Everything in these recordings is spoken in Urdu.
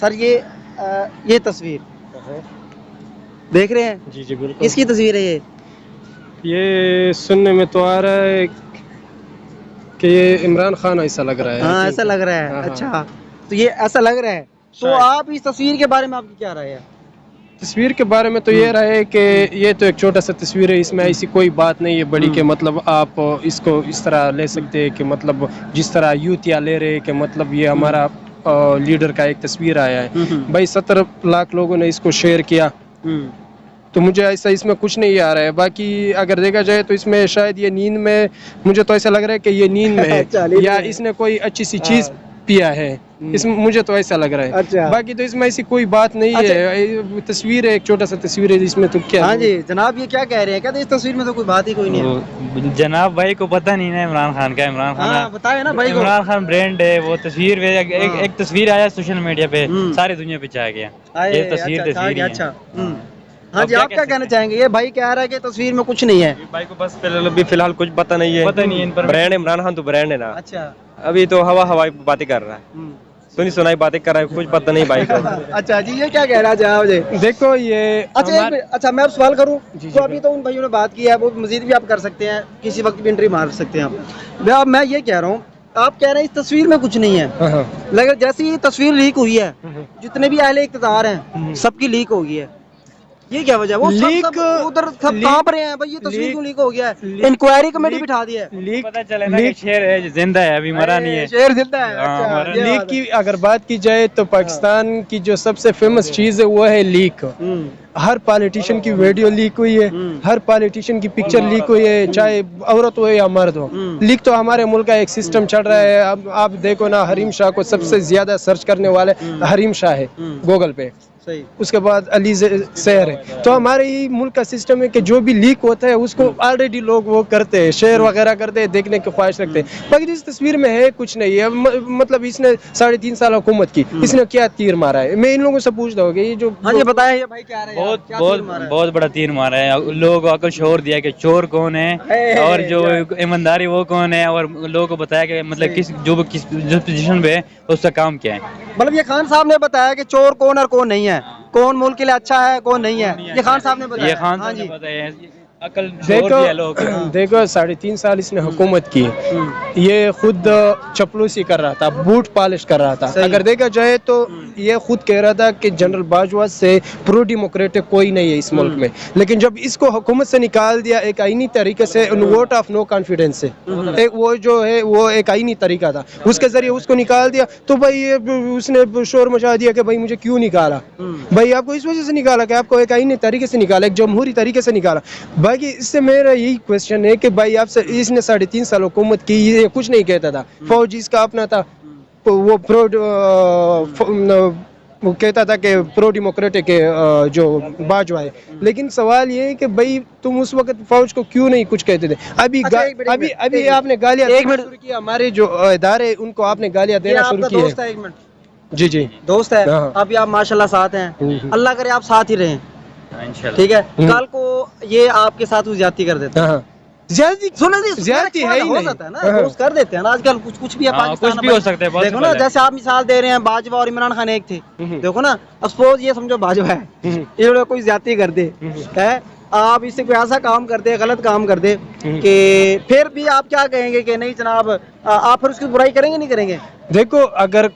سر یہ تصویر دیکھ رہے ہیں؟ جی جی بالکل. کس کی تصویر ہے یہ سننے میں تو آ رہا ہے کہ یہ عمران خان ایسا لگ رہا ہے. ہاں ایسا لگ رہا ہے. ہاں. اچھا تو یہ ایسا لگ رہا ہے تو آپ اس تصویر کے بارے میں آپ کی کیا رائے ہے؟ تصویر کے بارے میں تو یہ رہے کہ یہ تو ایک چھوٹا سا تصویر ہے, اس میں ایسی کوئی بات نہیں ہے بڑی کہ مطلب آپ اس کو اس طرح لے سکتے ہیں کہ مطلب جس طرح یوتیا لے رہے کہ مطلب یہ ہمارا لیڈر کا ایک تصویر آیا ہے. بھائی 17 لاکھ لوگوں نے اس کو شیئر کیا, تو مجھے ایسا اس میں کچھ نہیں آ رہا ہے. باقی اگر دیکھا جائے تو اس میں شاید یہ نیند میں, مجھے تو ایسا لگ رہا ہے کہ یہ نیند میں ہے یا اس نے کوئی اچھی سی چیز پیا ہے, اس میں مجھے تو ایسا لگ رہا ہے. باقی تو اس میں ایسی کوئی بات نہیں ہے, تصویر ہے ایک چھوٹا سا تصویر ہے اس میں تو کیا. ہاں جی جناب یہ کیا کہہ رہے ہیں, کہتے ہیں اس تصویر میں تو کوئی بات ہی کوئی نہیں ہے. جناب بھائی کو پتہ نہیں نا عمران خان کا. عمران خان بتائے نا بھائی کو, عمران خان برانڈ ہے, وہ تصویر ایک تصویر آیا سوشل میڈیا پہ, ساری دنیا پہ چھا گیا. یہ تصویر ہی ہے. ہاں جی آپ کیا کہنا چاہیں گے؟ یہ بھائی کہہ رہا ہے کہ تصویر میں کچھ نہیں ہے. بھائی کو بس فی الحال کچھ پتہ نہیں ہے. پتہ نہیں ہے برانڈ عمران خان تو برانڈ ہے نا. اچھا ابھی تو ہوائی باتیں کر رہا ہے, سنی سنائی باتیں کر رہا ہے, کچھ پتہ نہیں بھائی کو. اچھا جی یہ کیا کہہ رہا ہے جناب؟ دیکھو یہ اچھا میں اب سوال کروں تو ابھی تو ان بھائیوں نے بات کی ہے, وہ مزید بھی آپ کر سکتے ہیں, کسی وقت بھی انٹری مار سکتے ہیں آپ. میں یہ کہہ رہا ہوں, آپ کہہ رہے ہیں اس تصویر میں کچھ نہیں ہے, لیکن جیسے یہ تصویر لیک ہوئی ہے, جتنے بھی اہل اقتدار ہیں سب کی لیک ہو گئی ہے, یہ کیا وجہ ہے؟ وہ سب ادھر سب کانپ رہے ہیں بھائی یہ تصویر کیوں لیک ہو گیا ہے, انکوائری کمیٹی بٹھا دی ہے. پتہ چلے نا کہ شیر ہے زندہ ہے, ابھی مرا نہیں ہے. شیر زندہ ہے. لیک کی اگر بات کی جائے تو پاکستان کی جو سب سے فیمس چیز ہے وہ ہے لیک. ہر پالیٹیشین کی ویڈیو لیک ہوئی ہے, ہر پالیٹیشین کی پکچر لیک ہوئی ہے, چاہے عورت ہو یا مرد ہو. لیک تو ہمارے ملک کا ایک سسٹم چل رہا ہے. اب آپ دیکھو نا, حریم شاہ کو سب سے زیادہ سرچ کرنے والے حریم شاہ ہے گوگل پہ, اس کے بعد علی سحر ہے. تو ہمارے ہی ملک کا سسٹم ہے کہ جو بھی لیک ہوتا ہے اس کو آلریڈی لوگ وہ کرتے ہیں, شیئر وغیرہ کرتے ہیں, دیکھنے کی خواہش رکھتے ہیں. باقی اس تصویر میں ہے کچھ نہیں ہے. مطلب اس نے 3.5 سال حکومت کی, اس نے کیا تیر مارا ہے؟ میں ان لوگوں سے پوچھتا ہوں کہ یہ جو بہت بڑا تیر مارا ہے. لوگوں کو عقل شعور دیا کہ چور کون ہے اور جو ایمانداری وہ کون ہے, اور لوگوں کو بتایا کہ مطلب کس پوزیشن پہ اس کا کام کیا ہے. مطلب یہ خان صاحب نے بتایا کہ چور کون اور کون نہیں ہے, کون ملک کے لیے اچھا ہے کون نہیں ہے, یہ خان صاحب نے بتایا. یہ خان صاحب نے بتایا. دیکھو 3.5 سال اس نے حکومت کی, یہ خود چپلوسی کر رہا تھا, بوٹ پالش کر رہا تھا. اگر دیکھا جائے تو یہ خود کہہ رہا تھا کہ جنرل باجوہ سے پرو ڈیموکریٹک کوئی نہیں ہے اس ملک میں, لیکن جب اس کو حکومت سے نکال دیا ایک آئینی طریقے سے, ووٹ آف نو کانفیڈنس سے, وہ جو ہے وہ ایک آئینی طریقہ تھا, اس کے ذریعے اس کو نکال دیا, تو بھائی اس نے شور مچا دیا کہ بھائی مجھے کیوں نکالا. بھائی آپ کو اس وجہ سے نکالا کہ آپ کو ایک آئینی طریقے سے نکالا, ایک جمہوری طریقے سے نکالا. باقی اس سے میرا یہی کوشچن ہے کہ بھائی آپ سے اس نے 3.5 سال حکومت کی, یہ کچھ نہیں کہتا تھا, فوج اس کا اپنا تھا, وہ کہتا تھا کہ پرو ڈیموکریٹک جو باجوہ ہے. لیکن سوال یہ ہے کہ بھائی تم اس وقت فوج کو کیوں نہیں کچھ کہتے تھے؟ ابھی آپ نے گالیاں شروع کی, ہمارے جو ادارے ان کو آپ نے گالیاں دینا شروع کی ہے. جی دوست ہے, ابھی آپ ماشاءاللہ ساتھ ہیں, اللہ کرے آپ ساتھ ہی رہیں, ٹھیک ہے. کل کو یہ آپ کے ساتھ زیادتی کر دیتے ہیں, زیادتی ہے ہی نہیں, دوست کر دیتے ہیں نا آج کل, کچھ بھی ہے پاکستان میں. دیکھو نا جیسے آپ مثال دے رہے ہیں باجوہ اور عمران خان ایک تھے, دیکھو نا اب سپوز یہ سمجھو باجوہ ہے, یہ کوئی زیادتی کر دے, آپ اس سے کوئی ایسا کام کر دے, غلط کام کر دے, کہ پھر بھی آپ کیا کہیں گے کہ نہیں جناب, آپ پھر اس کی برائی کریں گے نہیں کریں گے؟ دیکھو اگر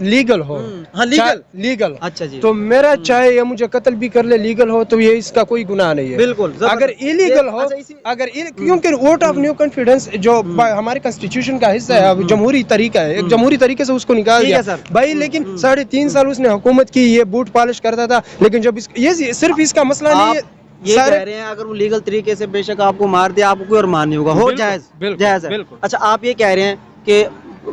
لیگل ہو, لیگل, اچھا جی, تو میرا چاہے یہ مجھے قتل بھی کر لے, لیگل ہو تو یہ اس کا کوئی گناہ نہیں ہے. بالکل. اگر ایلیگل ہو, کیونکہ ووٹ آف نیو کانفیڈنس جو ہمارے کانسٹیٹیوشن کا حصہ ہے, جمہوری طریقہ ہے, ایک جمہوری طریقے سے اس کو نکال دیا بھائی. لیکن 3.5 سال اس نے حکومت کی, یہ بوٹ پالش کرتا تھا, لیکن جب یہ صرف اس کا مسئلہ نہیں ہے, یہ کہہ رہے ہیں اگر وہ لیگل طریقے سے بے شک آپ کو مار دیا, آپ کو کوئی اور مان نہیں ہوگا, ہو جائز ہے. اچھا آپ یہ کہہ رہے ہیں کہ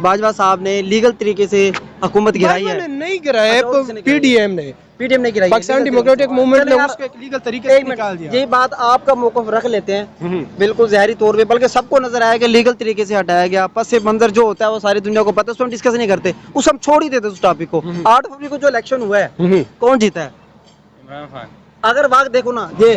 باجوہ صاحب نے لیگل طریقے سے حکومت گرائی ہے؟ نہیں گرایا ہے, پی ڈی ایم نے گرائی, پاکستان ڈیموکریٹک موومنٹ نے اس کو ایک لیگل طریقے سے نکال دیا. یہ بات آپ کا موقف رکھ لیتے ہیں بالکل ظاہری طور پہ, بلکہ سب کو نظر آیا کہ لیگل طریقے سے ہٹایا گیا. پس منظر جو ہوتا ہے وہ ساری دنیا کو پتہ ہے, اس کو ہم ڈسکس نہیں کرتے, اس ہم چھوڑ ہی دیتے اس ٹاپک کو. 8 فروری کو جو الیکشن ہوا ہے کون جیتا ہے؟ عمران خان. اگر واقع دیکھو نا, یہ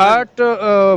8